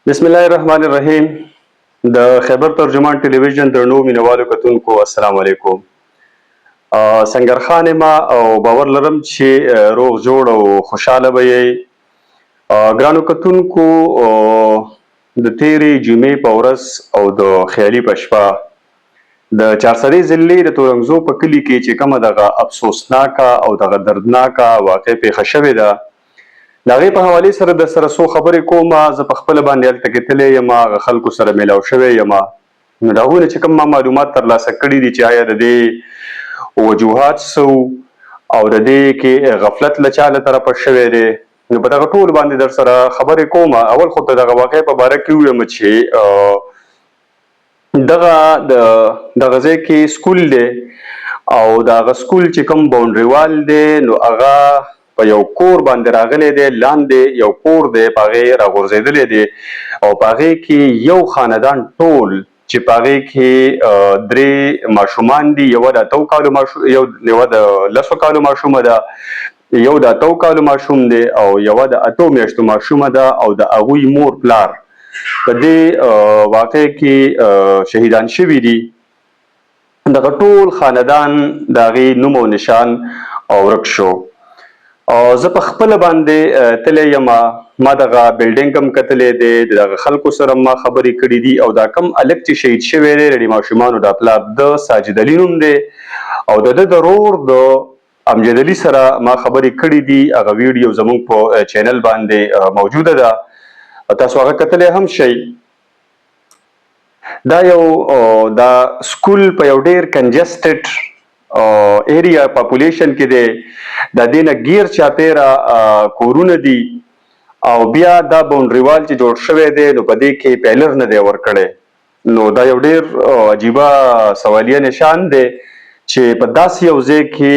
بسم الله الرحمن الرحیم. د خیبر ترجمان ټلویزیون درنو مینوالو کتونکو السلام علیکم. سنگر خان ما او باور لرم چې روغ جوړ او خوشاله به یې. ګرانو کتونکو د تیرې جمعې په ورځ او د خیالي په شپه د چارسرې ضلعې د تورنګزو په کلي کې چې کومه دغه افسوسناکه او دغه دردناکه واقع پیښه شوې ده، د هغې په حوالې سره د سره څو خبرې کوم. زه په خپله باندې هلته کتلی یم، هغه خلکو سره میلاو شوی یم، نو د هغوی نه چې کوم ما معلومات ترلاسه کړي دي چې آیا د دې وجوهات څه او د دې کې غفلت له چا له طرفه شوی دی، نو په دغه ټول باندې در سره خبرې کوم. اول خو د دغه واقع په باره کې ووایم چې دغه ځای کې سکول دی او د هغه سکول چې کوم باونډري وال دی نو هغه په یو کور باندې راغلی دی، لاندې یو کور دی په هغې راغورځېدلی دی او په هغې کې یو خاندان ټول چې په هغې کې درې ماشومان دي، یوه د 8 کالو ماشوم، یوه د 10 کالو ماشومه ده، یو د 8 کالو ماشوم دی او یوه د 8 میاشتو ماشومه ده او د هغوی مور پلار په دې واقع کې شهیدان شوي دي. دغه ټول خاندان د هغې نوم او نشان ورک شو. زه په خپله باندې تللی یم، ما دغه بلډینګ هم کتلی دی، د دغه خلکو سره ما خبرې کړي دي او دا کم هلک چې شهید شوی دی د دې ماشومانو د پلار د ساجد علي نوم دی او د ده د ورور د امجد علي سره ما خبرې کړي دي. هغه ویډیو زموږ په چینل باندې موجوده ده، تاسو هغه کتلی هم شئ. دا سکول په یو ډیر کنجسټډ ایریا پاپولیشن کې دی، د دې نه ګیر چاپیره کورونه دي او بیا دا باونډري وال چې جوړ شوی دی نو په دې کې پیلر نه دی ورکړی، نو دا یو ډیر عجیبه سوالیه نشان دی چې په داسې یو ځای کې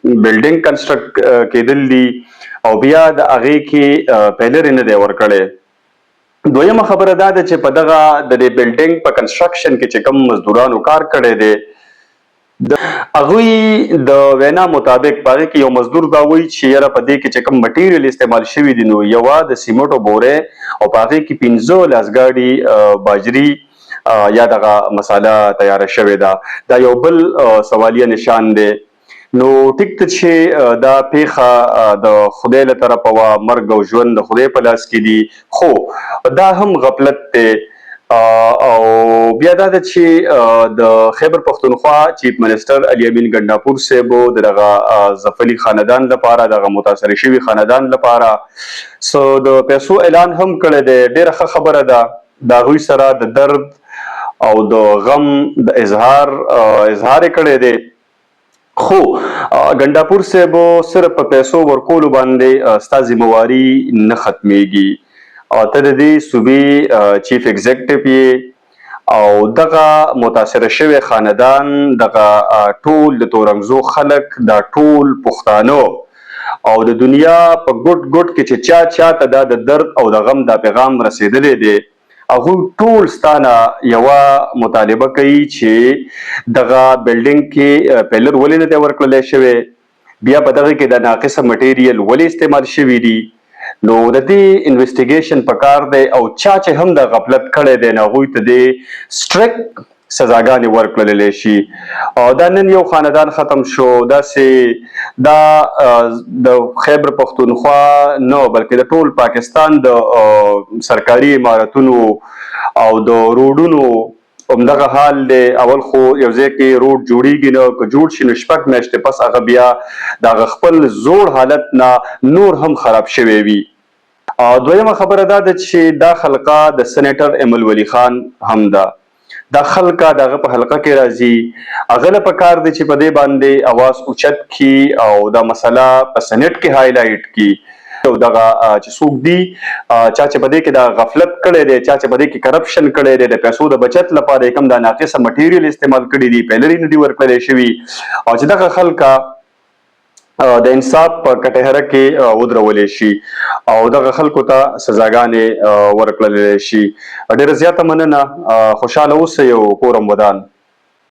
بلډینګ کنسټرکټ کېدل دي او بیا د هغې کې پیلر نه دی ورکړی. دویمه خبره دا ده چې په دغه د دې بلډینګ په کنسټرکشن کې چې کوم مزدورانو کار کړی دی، هغوی د وینا مطابق په هغې کې یو مزدور دا وایي چې یاره په دې کې چې کوم مټیریل استعمال شوي دي نو یوه د سیمټو بورې او په هغې کې 15 لاس ګاډي یا دغه مساله تیاره شوې ده. دا یو بل سوالیه نشان دی. نو ټیک ته چې دا پیښه د خدای له طرفه وه، مرګ او ژوند د خدای په لاس کې دي، خو دا هم غفلت دی. او بیا دا ده چې د خیبر پښتونخوا چیف منسټر علي امین ګنډاپور صاحب د دغه ظفري خاندان لپاره، دغه متاثر شوي خاندان لپاره د پیسو اعلان هم کړی دی. ډېره ښه خبره ده، د هغوی سره د درد او د غم د اظهار یې کړی دی، خو ګنډاپور صاحب صرف په پیسو ورکولو باندې ستا ذمواري نه ختمیږي. ته د دې صوبې چیف ایگزیکټیو یې او دغه متاثره شوی خاندان، دغه ټول د تورنګزو خلک، دا ټول پښتانه او د دنیا په ګوټ ګوټ کې چې چا ته دا د درد او د غم دا پیغام رسېدلی دی، هغوی ټول ستانه یوه مطالبه کوي چې دغه بلډینګ کې پیلر ولې نه دی ورکړلی شوی، بیا په دغه کې د ناقصه مټیریل ولې استعمال شوي دي. نو د دې انویسټیګیشن پکار دی او چا چې هم د غفلت کړی دی نو هغوی ته دې سټریکټ سزاګانې ورکړلی شي. دا نن یو خاندان ختم شو، داسې دا د خیبر پښتونخوا نه بلکې د ټول پاکستان د سرکاري عمارتونو او د روډونو همدغه حال دی. اول خو یو ځای کې روډ جوړیږي نه، که جوړ شي نو 6 میاشتې پس هغه بیا د هغه خپل زوړ حالت نه نور هم خراب شوی وي. دویمه خبره دا ده چې دا خلقه د سینیټر ایمل ولی خان هم ده، دا خلقه دغه په حلقه کې راځي، هغه له پکار دی چې په دې باندې اواز اوچت کړي او دا مسله په سینیټ کې هایلایټ کړي او دغه چې څوک دي چا چې په دې کې دا غفلت کړی دی، چا چې په دې کې کرپشن کړی دی، د پیسو د بچت لپاره یې کوم دا ناقصه مټیریل استعمال کړي دي، پیلري نه دي ورکړلی شوي او چې دغه خلکه د انصاف په کټهره کې ودرولی شي او دغه خلکو ته سزاګانې ورکړلی شي. ډېره زیاته مننه، خوشحاله اوسئ او کور هم ودان.